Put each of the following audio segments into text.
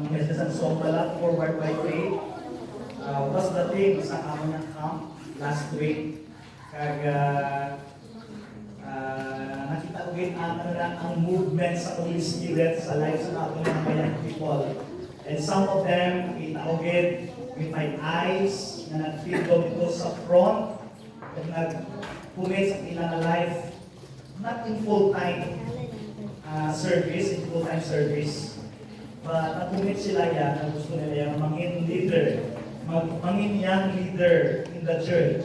message song pala, Forward by Faith. Was the thing sa among camp last week. Kag nakita ko din ang movement sa Holy Spirit sa lives ng ating mga young people. And some of them, kita ko din with my eyes na nag-feel dito sa front at nag-pulit sa ilang life, not in full-time service, in full-time service. But nag-commit sila yan na gusto nila yung mangin leader, mangin young leader in the church.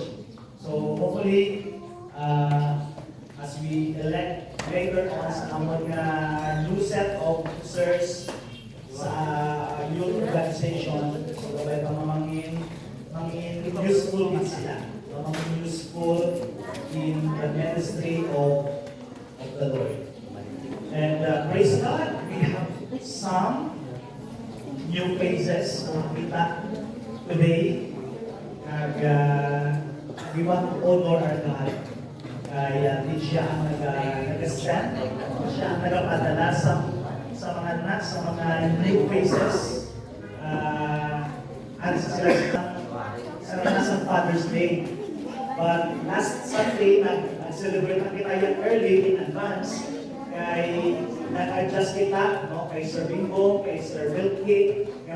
So hopefully, as we elect later on sa among new set of officers sa youth organization, so gabay pa mangin useful din sila. Mangin useful in the ministry of the Lord. And praise God, we have some new faces na kita today. We want to honor our God. Kaya di siya ang nag-send, siya ang nagpadala sa mga new faces. At sa nasang Father's Day. But last Sunday, nag-celebrate na kita yan early in advance. Kay nag-adjust kita, no? Kay Sir Bimbo, kay Sir Wilkie, kay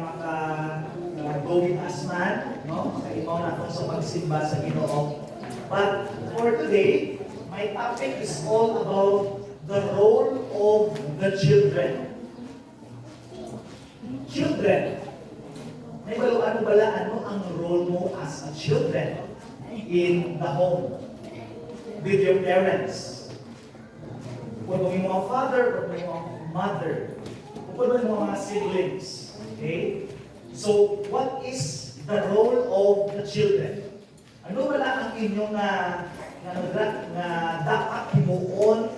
Gawin Asman, no? Kay ikaw na sa pagsimba sa Ginoo. But for today, my topic is all about the role of the children. Children. May ano ang role mo as a children in the home with your parents? Kung mo yung mga father, kung mo yung mga mother, kung mo yung mga siblings. Okay? So, what is the role of the children? Ano ang inyong dapat himuon,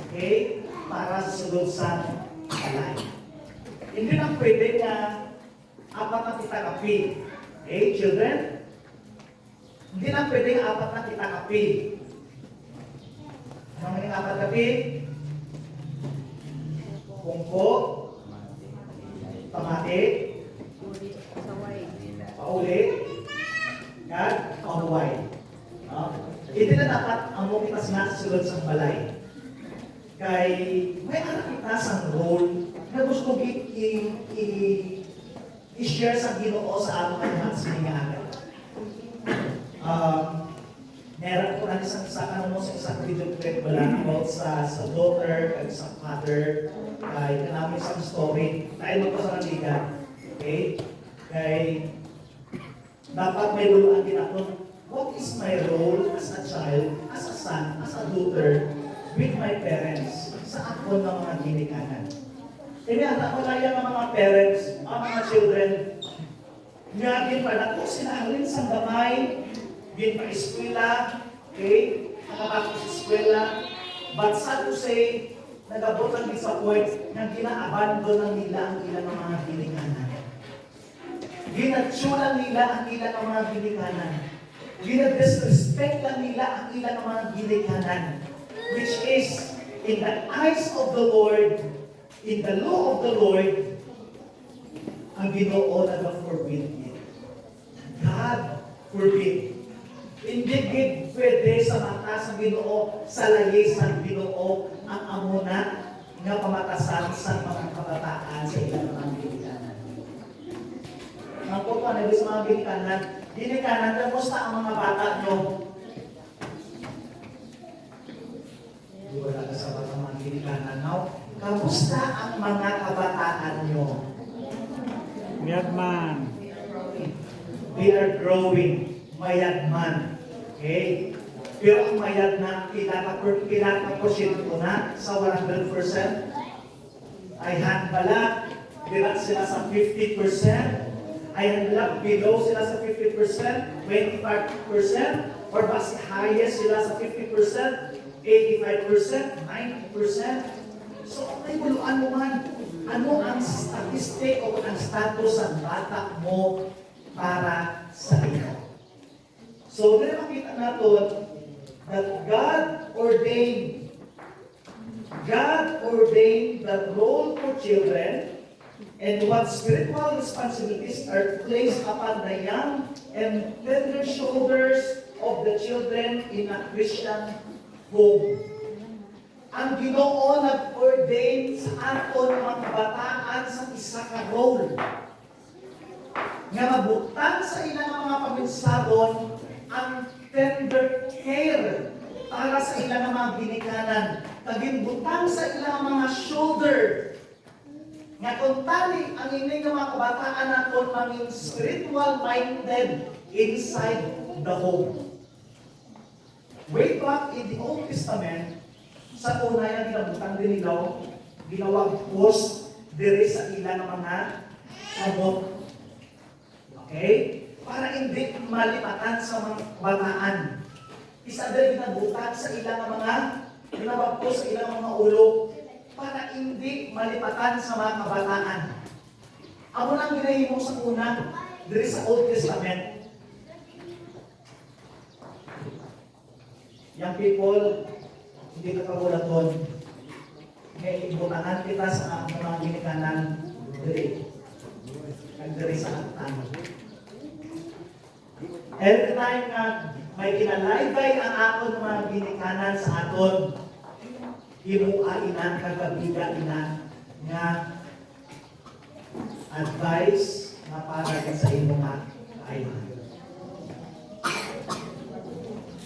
okay, para sa sunod sa alay? Hindi lang pwede na apat na kita kapi. Okay, children? Hindi lang pwede apat na kita kapi. Ano yung apat kapi? Kungko, tamati, pauli, at pahuway. Hindi na dapat ang mga kita sinasunod sa balay. Kay may anak kita sa role na gusto i-share sa Ginoo sa ato kayo mga siningagan. Meron ko na isang isang video clip about sa daughter at sa father. Kaya namin isang story. Tayo magpasaraligan. Okay? Kaya dapat may luluan din ako. What is my role as a child, as a son, as a daughter with my parents sa ako ng mga ginikanan? Wala yung mga parents, mga children, nga din pa kung sinahalin sa gamay, din pa eskwela, okay? Nakapasok sa eskwela, but sad to say, nagabot lang din sa point na gina-abandon ng nila ang ilang mga ginikanan. Ginatsulan nila ang ilang mga ginikanan. Gina-disrespect lang nila ang ilang mga ginikanan. Which is, in the eyes of the Lord, in the law of the Lord, ang Ginoo nag-forbid it. God forbid. Hindi pwede sa mata sa Ginoo, sa layis ng Ginoo, ang amuna nga pamatasan sa mga kabataan sa ilang mga ginikanan. Ang po na sa mga ginikanan, kamusta ang mga bata nyo? Wala ka sa mga ginikanan now. Kamusta ang mga kabataan nyo? Mayadman. They are growing. Mayadman. Okay? Pero ang mayad na pinaka-porsyento ko na sa 100%, ay handbala, dira sila sa 50%, ay handbala, below sila sa 50%, 25%, or basi highest sila sa 50%, 85%, 90%. So, may buluan mo man, ano ang statistic o ang status ng bata mo para sa iyo? So, dito makita natin that God ordained the role for children and what spiritual responsibilities are placed upon the young and tender shoulders of the children in a Christian home. Ang Ginoo nag-ordain sa aton mga kabataan sa isa ka role nga mabutang sa ilang mga paminsabon ang tender care para sa ilang mga ginikanan, kagimbutang sa ilang mga shoulder nga kung tali ang inyong mga kabataan naton maging spiritual minded inside the home. Way back in the Old Testament, sa una yan ginabutang din nila, ginawag post diri sa ilang mga abot. Okay? Para hindi malipatan sa mga kabataan. Isa din ginabutang sa ilang mga ginawag post sa ilang mga ulo para hindi malipatan sa mga kabataan. Amo nang ginahimo sa una diri sa Old Testament. Young people, hindi ka pagulaton. May ibutangan kita sa mga ginikanan diri. Diri sa atan. Every time na may kinalaybay ang aton mga ginikanan sa aton, hinuainan, kagabigan nga advice na para sa imo nga kailangan.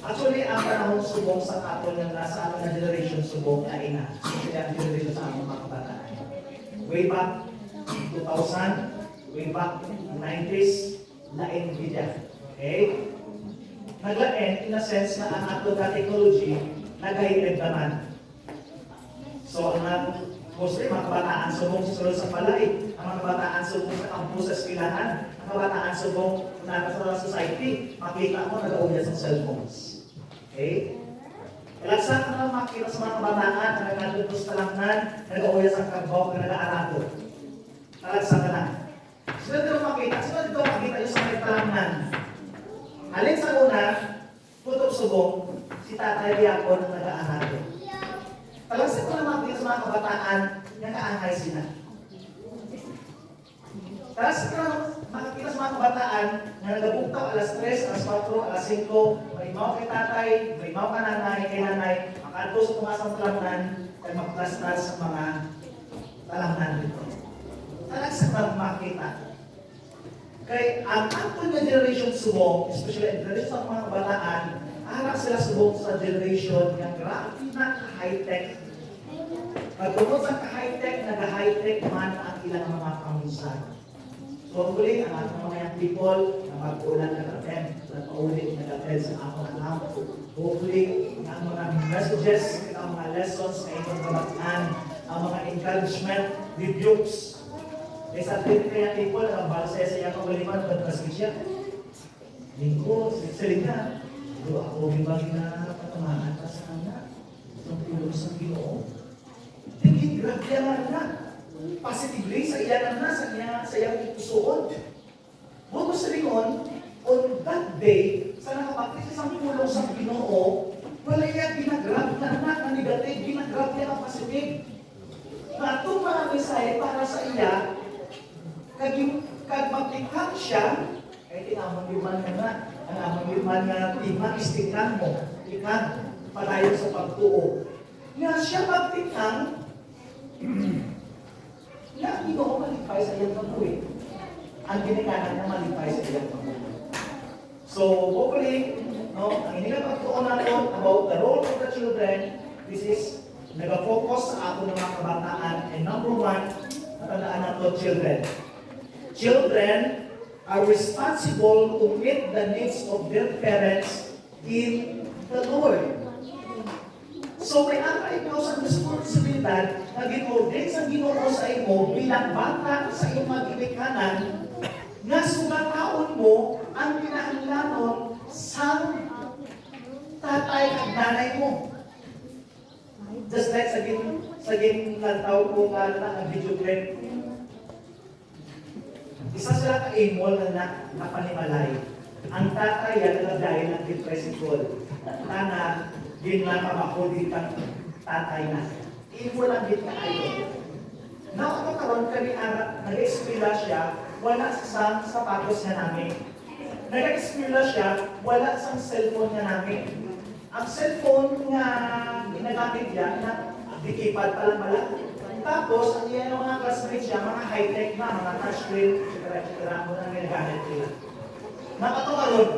Actually, ang panahon subong sa aton nga nasa aton na generation subong na ina. Especially ang generation sa among mga kabataan. Way back 2000, way back 90s, lain gida. Okay? Naglain, in a sense na ang aton na technology, nagahilid naman. So, ang mostly, mga kabataan subong susunod sa palay, ang mga kabataan subong sa campus sa eskwelahan, ang kabataan subong na sa society, makita mo nag-auya sa cellphones. Okay? Ilagsan ko na makita sa mga kabataan na nag-adutos talangnan, nag-auya sa kabaw, na nag-aarato. Ilagsan ka na. Sila dito makita yung sa mga talangnan. Alin sa una, putok subong, si Tatay Diakon na nag-aarato. Talagsan ko na makita sa mga kabataan na kaangay sila. Talagsan ko na makikita sa mga kabataan na nagabugtaw alas 3, alas 4, alas 5, may mau kay tatay, may mau ka nanay, kay nanay, makaadto sa tumasang talangnan, at magplastas sa mga talangnan dito. Talagsan ko na makita. Kaya ang aton na generation subong, especially ang generation sa mga kabataan, harap sila subong sa generation ng grabe na high-tech. Pagpunod sa ka-high-tech, nag-high-tech man ang ilang mga paminsan. So, hopefully, ang ating mga young people na mag-ulan nag-attend, na paulit nag-attend sa akong alam. Hopefully, ang mga messages, ang mga lessons na itong kabataan, ang mga encouragement, rebukes. Kaya sa ating kaya people, ang balsa sa iyang kawaliman, pagkasig siya. Lingko, siling ka. Pero ako, bibagi na patamaan ka sa anak. Itong tulong sa Ginoo. Tingin, grabe yan na. Positively sa iyan na sa iyang ipusuon. Buto sa lingon, on that day, sa nakapakita sa tulong sa Ginoo, wala yan ginagrab na ang negative, ginagrab yan ang positive. Na itong mga mensahe para sa iya, kag mag-become siya, ay tinamang yuman nga, ang amang yuman nga, tima-istikang mo, ikang palayo sa pagtuo. Nga siya mag-become, na Ginoo malipay sa iyang pagbuhay. Ang ginikanan na malipay sa iyang pagbuhay. So, hopefully, no, ang hindi na pagtuon natin about the role of the children, this is nag-focus sa ako ng mga kabataan. And number one, natandaan natin children. Children are responsible to meet the needs of their parents in the Lord. So may ikaw sa responsibilidad na gin-ordain sa Ginoo sa imo bilang bata sa iyong mga ginikanan nga sugataon mo ang kinahanglanon sa tatay at nanay mo. Just like sa ginlantaw ko nga ang video clip. Isa sila ka-imol na napanimalay. Ang tatay yan dahil ng depressive na ginlamang ako ditang tatay na. Imo lang din ka ayo. Now, ako karon kami nag-eskwela siya, wala sa sapatos niya namin. Nag-eskwela siya, wala sa cellphone niya namin. Ang cellphone nga ginagamit niya, dikipad pa lang pala. Tapos, ang iyan ng mga classmates niya, mga high-tech na, mga touchscreen, etc. Mo nang ginagamit nila. Nakatukaroon,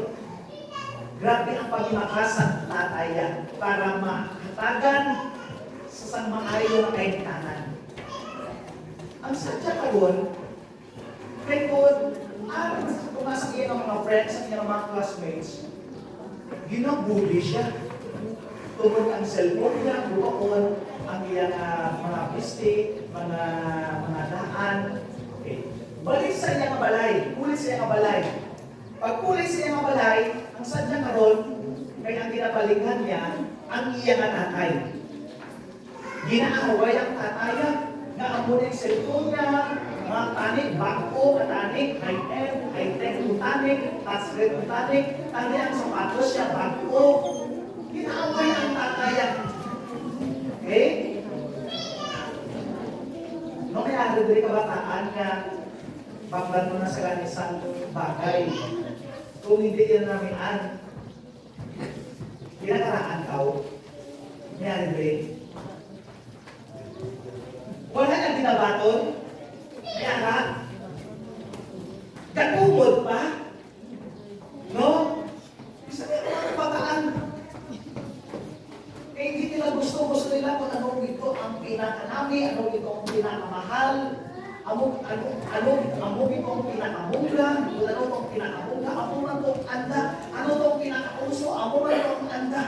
grabe ang paghimakas ng tatay yan para mahatagan sa sang maayo na kaintanan. Ang sadya karon, kay God, pumasok yan ng mga friends at yung mga classmates, ginabuli siya. Tungkol ang cellphone niya, bukaon, ang iyang mga piste, mga daan. Okay. Balik sa iyang balay, kulit sa iyang balay. Pag kulit sa iyang balay, ang sadya karon, kaya ang ginabalingan niya, ang iyang tatay. Ginaaway ang tatay niya, nga amo yung cellphone niya, mga tanik, bako, katanik, high-end, high-tech, tutanik, touchscreen, tutanik, tani ang sapatos siya, bako. Ginaaway ang tatay niya. Okay? Nung kaya dari kabataan nga, baklan mo na sa isang bagay. Kung hindi yan namin ginakaraan kao, yan rin. Wala nang ginabaton, kaya ka, gatumod pa, no? Isa niya mga kabataan, eh, hindi nila gusto nila kung anong ito ang pinakanami, anong ito ang pinakamahal, anong ito ang pinakamungga, kung ano itong pinakamungga, ano man itong anda, ano itong pinakauso, ano man itong anda.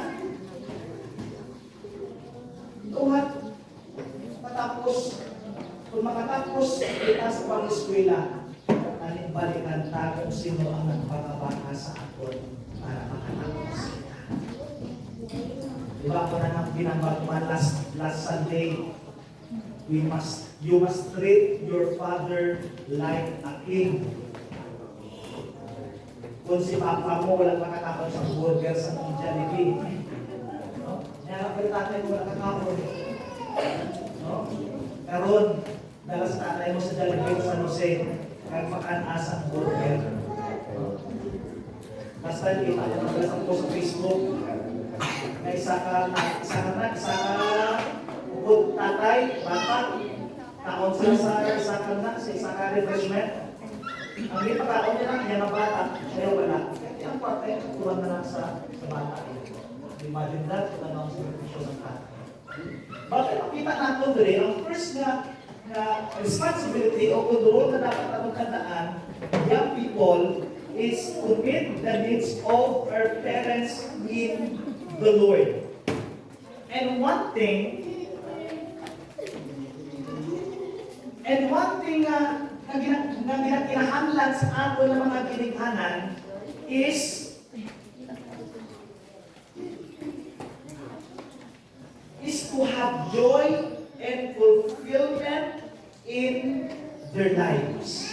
Tuhat, kung makatapos kita sa pag-eskwela, balikan ta kung sino ang nagpapabaka sa aton para makatapos kita. Diba ako na nang binambagman last Sunday, you must treat your father like a king. Kung si papa mo walang makatapos sa burger sa Jollibee, no? Kaya ang tatay mo walang kakapon. No? Karon, dala sa tatay mo sa Jollibee sa Jose, nagpakan-asa ang burger. No? Basta kita ko madalas ako sa Facebook, na isa ka bukod tatay, bata, taon sila sa isa ka refreshment. Ang hindi pagkaon nila, yan ang bata, kaya wala. Kaya ang parte, tuwan na lang sa bata. Imagine that, kung ano ang servisyon ng tatay. Bakit makita natin rin, ang first na responsibility o kung na dapat ang tandaan, young people is to meet the needs of our parents in the Lord. And one thing na kinahanglan sa ato ng mga ginikanan is to have joy and fulfillment in their lives.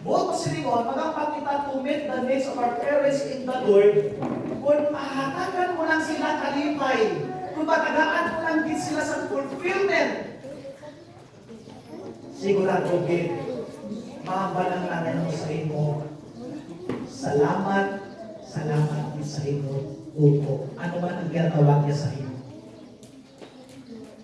Buot pasilingon, magapag kita to meet the needs of our parents in the Lord, kung mahatagan mo lang sila kalipay, kung matagaan mo lang din sila sa fulfillment, sigurado din, mabalanganan mo sa imo. Salamat din sa imo, upo. Ano man ang ginatawag niya sa imo.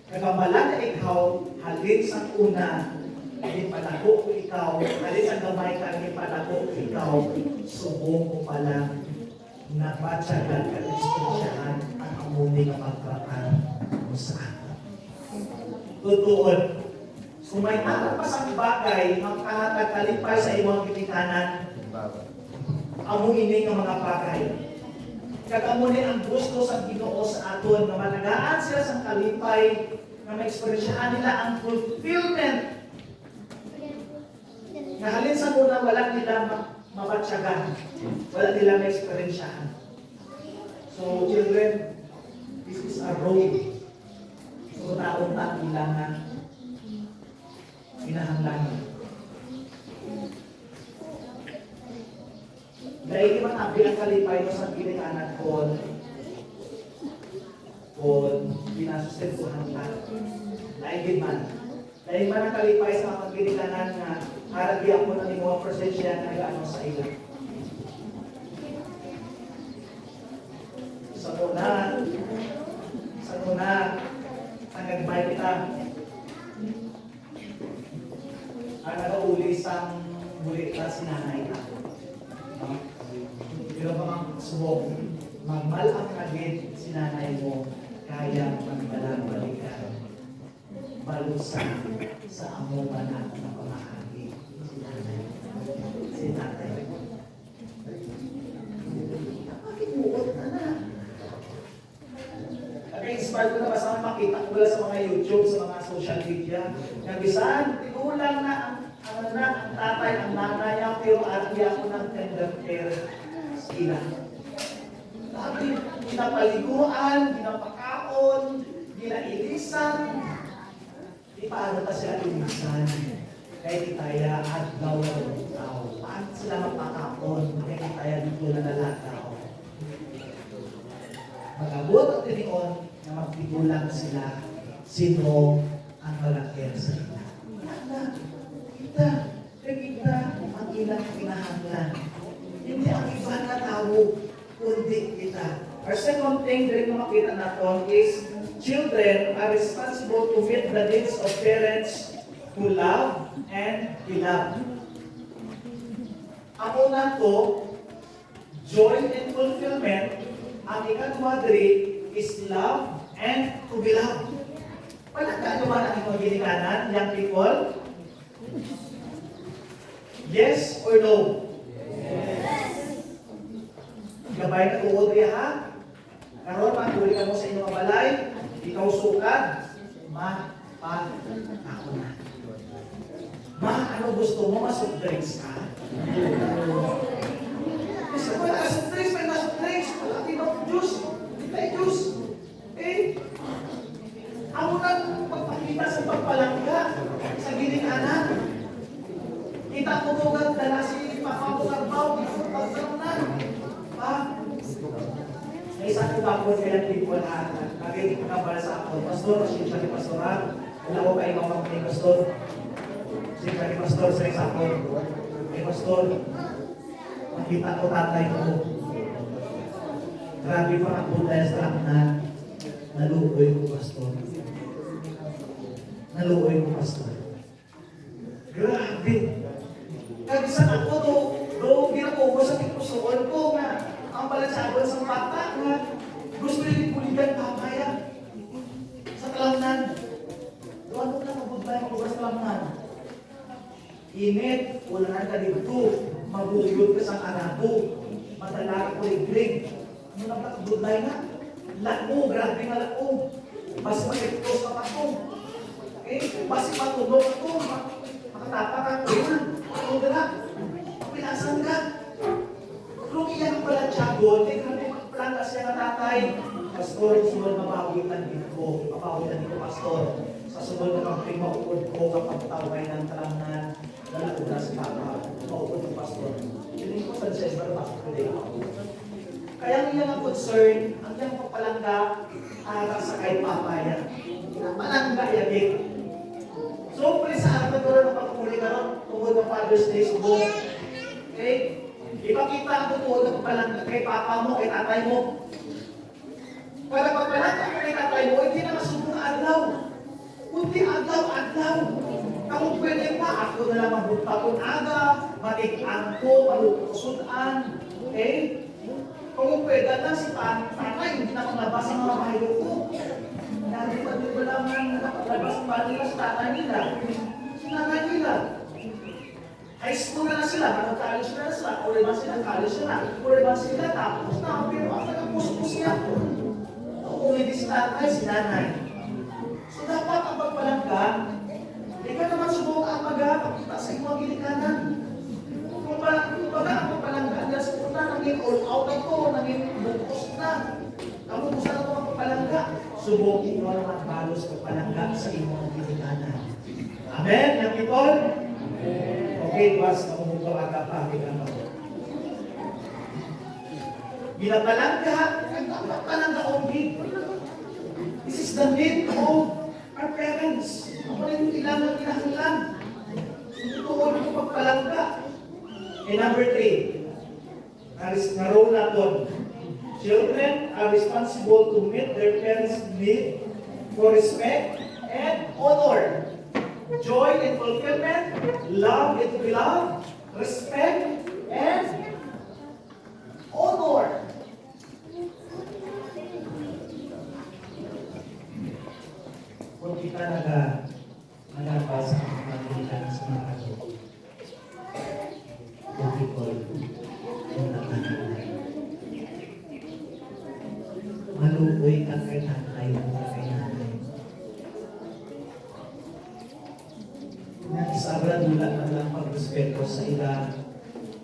Kagamalan na ikaw, halin sa una, hindi palago ko ikaw, halin sa gamay ka, hindi palago ko ikaw, subong ko palang nabatsagan ka instruksyahan ang amuni ng pagkakaan mo sa akin. Tutuon, kung may anak pa sa bagay, magkahatag kalipay sa imong ginikanan, amuinin ng mga bagay. Kagamunin ang gusto sa Ginoo sa aton, na malagaan sila sa kalipay, na ma-eksperyensyahan nila ang fulfillment. Nahalin sa muna, wala nila mabatsyagan, wala nila ma-eksperyensyahan. So, children, this is a road. So, taon-taon nila na hinahanglangan. Dahil di matabi ang kalipay mo sa ginikanan ko, pinasustentuhan ka. Dahil man, Dahil man ang kalipay sa mga ginikanan nga, haragi ako ng mga presensya na nag-ano sa ila. Sa una, ang nagbay kita. Ang nag-uli sa bulit na sinanay ka. Pero mga subok, magmal ang agit sinanay mo, kaya magbalang-balikan. Balusan sa amo banak na pamahagi. Sinanay. Sinatay. Bakit buot na na? Nag-inspire ko na basta makita ko sa mga YouTube, sa mga social media. Nabisan, tigulang na ang tatay, ang nanay, pero arti ako ng tender care sila. Sabi, ginapaliguan, ginapakaon, ginailisan. Di paano pa sila ilisan? Kaya di kaya at daw ng tao. Paano sila magpakapon? Kaya di kaya dito na lalataw. Mag-abot at tinion na magtigulang sila sino ang malakir sa ila. Kita ang ilang kinahanglan. Hindi ang iba na tao, kundi kita. Our second thing din na makita natin is children are responsible to meet the needs of parents who love and be loved. Ang una to, joy and fulfillment. Ang ikatwa is love and to be loved. Palagkaan ba ang inyong ginikanan, young people? Yes or no? Yes. Gabay ka tuod niya ha? Karon maguli ka mo sa inyong balay, ikaw sukad, ako na. Ano gusto mo? Soft drinks ka? Gusto ko na soft drinks, may soft drinks. Wala tinong juice. Hindi tayo juice. Ako nang magpakita sa pagpalangga sa ginikanan. Kita ko mo dala si Papabugarbaw, di ko pagkaroon. May isang kubakot kaya people na naging kabal sa ako. Pastor, siya ni Pastoran. Wala ko kayo mga ni Pastor. Siya ni Pastor sa isa ko. Kay Pastor, makita ko tatay ko. Grabe pa ang punta sa laknan. Naluoy ko, Pastor. Naluoy ko, Pastor. Grabe. Kagisan ako do ginako sa tikusuon ko nga ang balansagon sa bata nga gusto rin puligan papaya sa talamnan. Doon na mabugbay mo sa talamnan. Init, wala na ka dito. Mabuyod ka sa arabo. Matalaki ko liglig. Ano na ba? Budlay na. Lako, grabe nga lako. Mas makikos ka pa ito. Mas matulog ito. Makatapa ka ito. Ano ka na? Pinasan ka. Kung iyan pala tiyagon, grabe magplanta siya na tatay. Pastor, sunod mapawitan dito. Mapawitan dito, Pastor. Sa sunod na kamping maupod ko kapag taway ng talamnan. Dalago na si Papa. Maupod yung Pastor. Hindi ko sa December, Pastor, today. Kaya ang iyang concern, ang iyang papalangga, para sa kay Papa yan. Pinapalangga yan. So, please, sa akin ko rin ang pagpuli ka ron, tungkol ng Father's Day subo. Okay? Ipakita ang tungkol ng papalangga kay Papa mo, kay tatay mo. Para papalangga ko kay tatay mo, hindi na masubong adlaw. Kunti adlaw. Kung pwede pa, ako na lang mabunta kong aga, matik-ang ko, malukusudan. Okay? Kung pwede lang si tatay, hindi na maglabas ang mga bahayo ko. Dahil pa di ba lang nakapaglabas pa nila sa tatay nila, sinanay nila. High school na sila, mag-college na sila, uli ba sila college na, uli ba sila tapos na, pero ang nagpuspos niya po. Uli di si tatay, si nanay. So dapat ang pagpalangga, di ka naman subok ang magpakita sa iyong ginikanan. Kung baga ang pagpalangga, dahil sa una, naging all out ito, naging bukos na. Kamu kung saan ito ang pagpalangga, subukin mo naman balos pagpalangga sa iyong ginikanan. Amen, young people? Okay, was namumugaw aga pa, kita mo. Ginapalangga, nagpapalangga only. This is the need of our parents. Kung ano yung ilang na kinahanglan. Tuon ko pagpalangga. And number 3, naroon natin. Children are responsible to meet their parents' need for respect and honor, joy and fulfillment, love and to be loved, respect and honor. Kung kita nagabasa ang mga sa mga yung people, yung nakananay. Maluboy ka kay nanay mo kay nanay. Nagsabra dula na lang pag-respeto sa ila.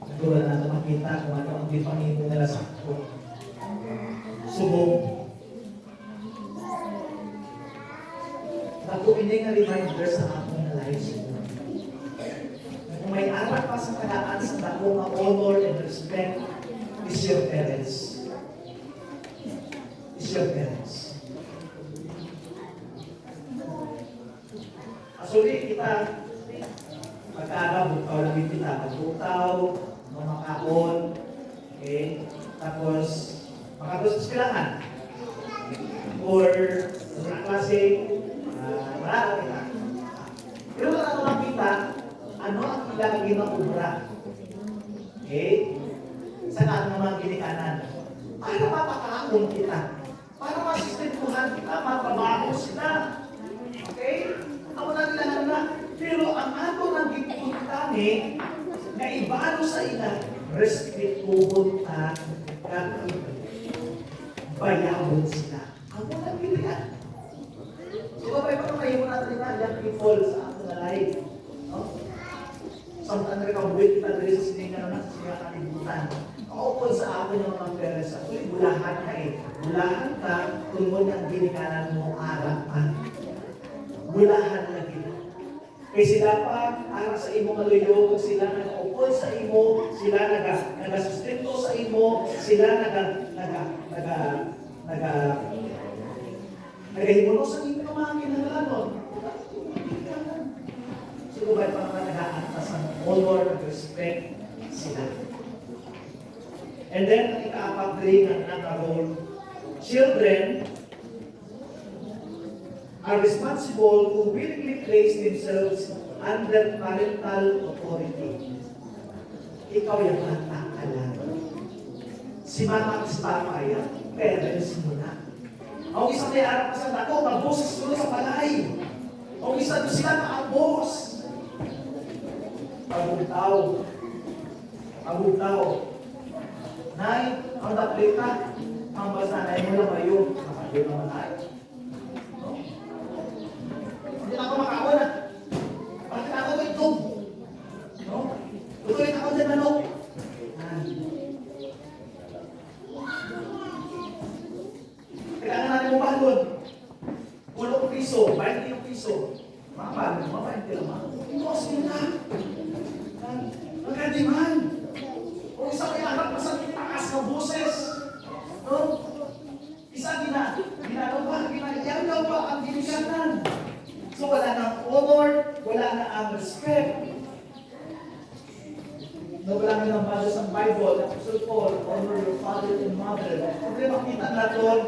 Nagula na makita kung ano ang dipangito nila sa ako. Subong. Ako ini nga reminder sa akong lives. Kung may aral pa sa kanaan sa dako nga honor and respect is your parents. Is your parents. Actually, kita pagkakabutaw lang kita. Pagbutaw, mamakaon, okay? Tapos, makapos sa eskalahan. Or, sa klase, marami kita. Pero kung ano makita, ano ang kailangan ginakubra? Okay? Sa mga ginikanan. Para mapakaon kita. Para masistentuhan kita, mapabaho sila. Okay? Ako na kailangan na. Pero ang ato ng gipuntani, na ibalo sa ila, respetuhon ta, bayabon sila. Ako na kailangan. So, pa kayo natin na young people sa ato na life. No? Samtang nagkabuhin kita dali sa siningan na sa siya kalibutan. Kaupon sa ato yung mga parents. Actually, bulahan ka eh. Bulahan ka kung mo nang ginikanan mo arapan. Bulahan na gina. Kaya sila pa, ara sa imo maluyo, kung sila nag-upon sa imo, sila nagasustento sa imo, sila nagahimuno sa imo ng mga kinahanglan. So, ba pa mga nag-aantas ng honor, respect sila. And then, ang ika-apat rin ang role, children are responsible to willingly place themselves under parental authority. Ikaw yung bata ka lang. Si mama at si papa yan, parents mo na. Ang isang may arap pa sa dako, magboses ko sa palay. Ang isa doon sila maabos. Pagugtaw. Nay, ang taplita, ang basanay mo na kayo. Nakagyo naman tayo. Hindi na ako makawan na. Bakit ako may tub? No? Tutuloy ako dyan manok. Kailangan natin mo balon. 10 piso, 20 piso. Mga 20 naman. Inos nyo na. Magkadiman. Kung isa kayo anak, masang itaas ng boses. No? Isa ginagawa pa ang ginikanan. So wala nang honor, wala na ang respect. Wala nga ng bala sa Bible, Apostle Paul, honor your father and mother. Kung makita natin,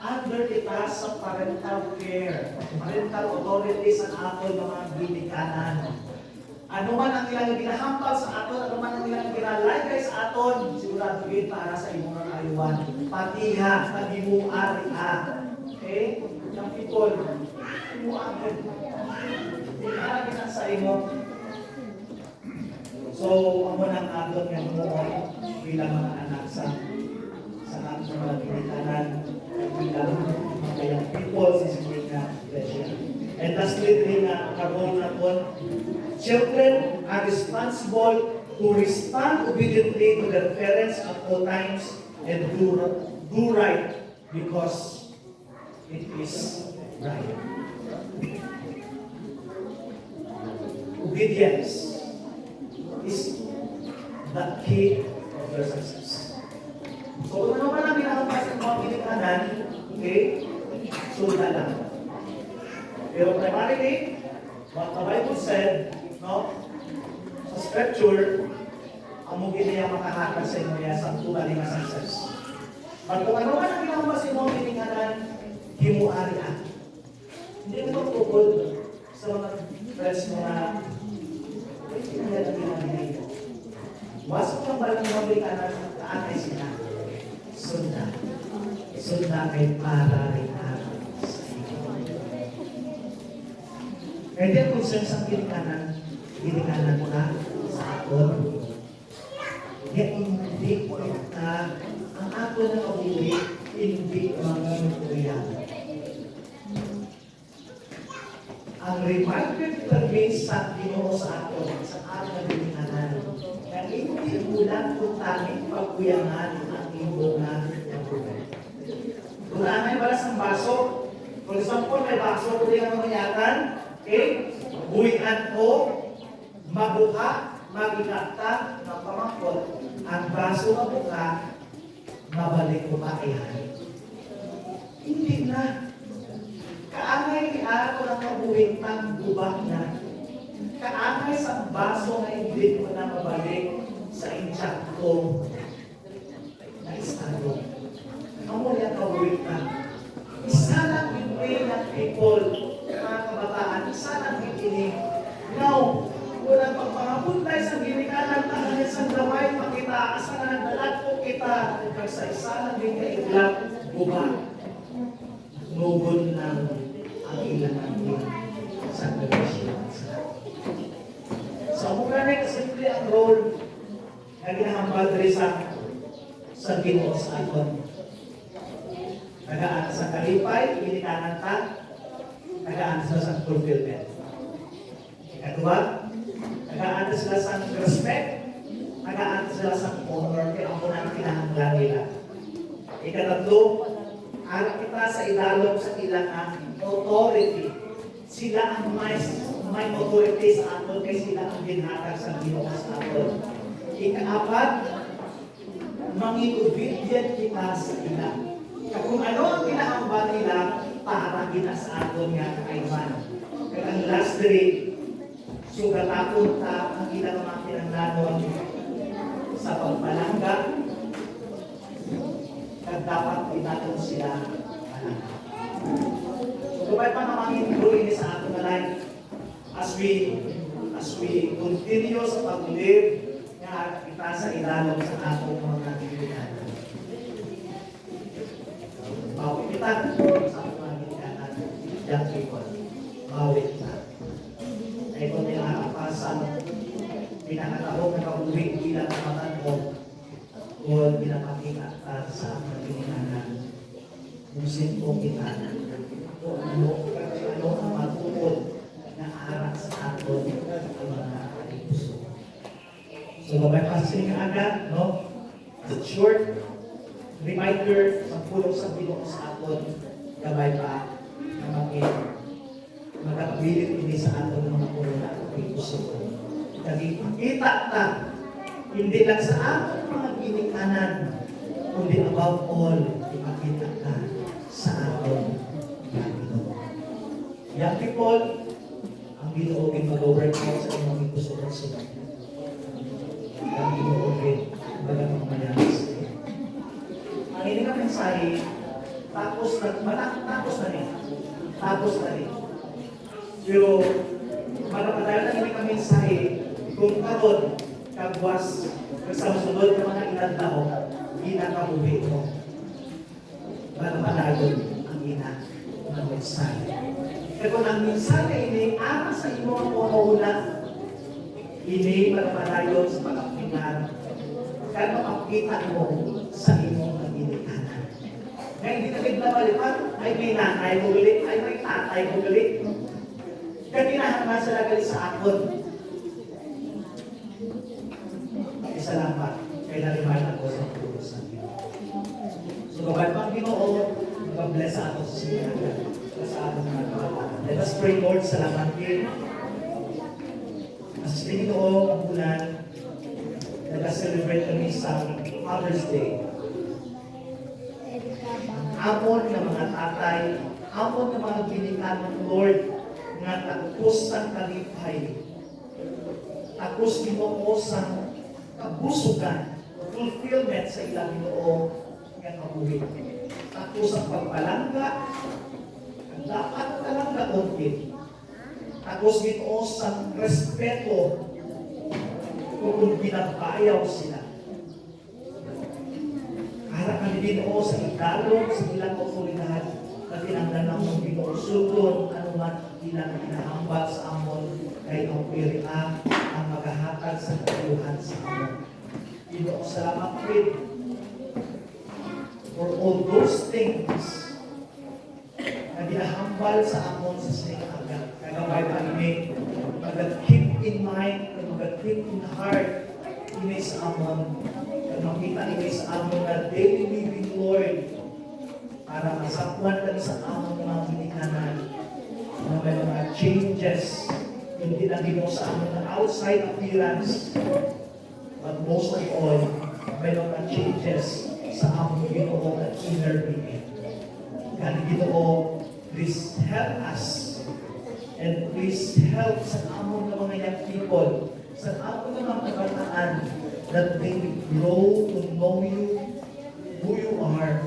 under kita sa parental care. Parental authority sa aton ng mga ginikanan. Ano man ang ilang ginahampal sa aton, ano man ang ilang ginalagay sa aton, sigurado yun para sa imong mga ayuan. Patiha, pagimuari okay? Yung people, imuagad. Imuagad na sa imo. So, amo nang aton nga mo bilang mga anak sa aton mga ginikanan, bilang mga people sa sigurado na iglesia. And lastly, na karong naton, children are responsible to respond obediently to their parents at all times and do right because it is right. Obedience is the key of their success. So, kung ano man ang ginagawa sa mga pinikanan, okay, so lang. Pero primarily, What the Bible said, no? Sa scripture, amo gini ang makahatag sa inyo yan sa tuwa ni success. But kung ano man ang ginawa sa inyo, hininganan, himuari ang. Hindi mo tukod sa mga friends mo na hindi na yan ang ginagawa. Wasok ng balang mga kanan, kaanay sila. Sunda. Sunda kay para rin araw sa inyo. Kaya di ang concern sa ginikanan mo na sa aton. Kaya hindi ko na ang aton na kabuhi, hindi mga kuyan. Ang reminder permits sa Ginoo sa aton, sa aton na ginikanan. Kaya hindi ulang kung tanging pagkuyangan ang imbongan ng buhay. Kung may balas ng baso, for example, may baso ko din ang mangyatan, buhian ko, mabuka, magigata, ng pamangkot, ang baso mabuka, mabalik ko pa iyan. Hindi na. Kaangay ako ng mabuhin ng gubak na. Kaangay sa baso na hindi ko na mabalik sa intsak ko na estado. Amo yan mabuhin na. Isa lang yung way ng people, mga kabataan, isa lang yung ining. Now, walang pagpangapuntay sa ginikanan tangan sa damay, pakita, asa na nagdalag po kita, sa isa lang yung kaiglap, gubak. Nugon ng ang ilang ating sa relasyon. So, muna na simple ang role na ginahambal rin sa Ginoo sa aton. Nagaan sa kalipay, ginikanan ta, nagaan sila sa fulfillment. Ikatwa, nagaan sila sa respect, nagaan sila sa honor, kaya ang unang kinahanglan nila. Ikatatlo, harap kita sa idalog sa ilang authority. Sila ang may authority sa aton kay sila ang ginhatag sa Ginoo sa aton. Ikaapat, mangigobedient kita sa ila. Kung ano ang kinahanglan nila para kita sa aton nga kakaiban. Kaya ang last three, sugatapon ta ang ilang mga kinahanglanon sa pagpalangga, dapat inaton sila palangga. So, kapag pa naman ini sa ating life, as we continue sa pag-live, nga kita sa ilalong sa atong mga nagigilinan. Bawit kita sa atong mga nagigilinan, young people. Bawit kita. Ay kung nilakapasan, pinakatahong na kabuhi bilang kamatan ko, kung pinapakita sa pagkinanan, musin po kita kung ano ang matupod na aral sa aton ang mga puso. So, may pasing agad, no? The short reminder sa pulong sa Ginoo sa aton, gabay pa na magkakabilit ini sa aton ng mga pulong na ating puso. Nagipakita ta, hindi lang sa ating mga ginikanan, kundi above all, ipakita ka sa ating Ginoo. Young people, ang Ginoo ay mag-work out sa inyong ikusunod-sunod. Ang Ginoo ay magagamang mayamas. Ang ining ang mensahe, tapos na rin. Pero, magpapatayo na ining ang mensahe, kung karon kagwas sa sunod ng mga ilang tao, ginakabuhi mo. Para malagon ang ina ng mensahe. Kaya kung ang mensahe ini ama sa imong panguna, ini para malayon sa pagkakinan, kaya makakita mo sa imong ginikanan. Ngayon, hindi na naglamalipan, ay may nanay mo galit, ay may tatay mo galit. Kaya kinahanglan sila galit sa aton. Salamat kay na-remind ako sa pulos ng Ginoo. So, kapag pang Ginoo, mag-bless sa ato sa sinaga, sa ating mga kapatid. Let us pray, Lord, salamat din. As sa Ginoo, ang bulan, nag-celebrate kami sa Father's Day. Amon ng mga tatay, amon ng mga ginikanan, Lord, nga takos ang kalipay, takos Ginoo sa kabusugan, fulfillment sa ilang Ginoo nga kabuhi. Takos ang pagpalangga, ang dapat palangga untin. Takos Ginoo sa respeto kung binabayaw sila. Para kami Ginoo sa ikalog sa ilang otoridad na tinanglan ng mong Ginoo sugod anuman ilang hinahambal sa amon kay ang piriang ang maghahatag sa katayuhan sa amon. Ginoo, salamat Lord for all those things na ginahambal sa amon sa sinaga. Kagabay pa ini, mag-keep in mind, mag-keep in heart ini sa amon. Makita ini sa amon na daily living Lord para masakwan kami sa amon ng mga binikanan na may mga changes hindi na Ginoo sa amon na outside appearance but most of all may mga changes sa amon Ginoo na inner being. Kaya Ginoo, please help us and please help sa amon ng mga young people, sa amon ng mga kabataan that they will grow to know you, who you are,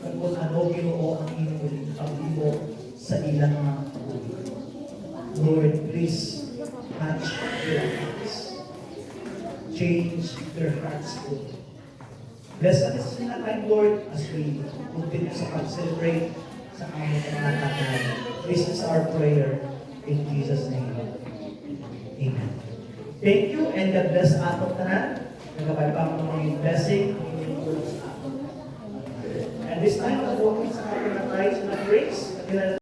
at kung ano Ginoo ang inyong pag-ibo sa ilang mga buhay. Lord, please touch their hearts. Change their hearts, Lord. Bless us in that time, Lord, as we continue sa pag-celebrate sa aming mga tatay. This is our prayer in Jesus' name. Amen. Thank you and God bless atong tanan. Nagabay pa ang mga blessing ang inyong tulong sa aton. And this time, nag-walking sa ating na tayo sa praise.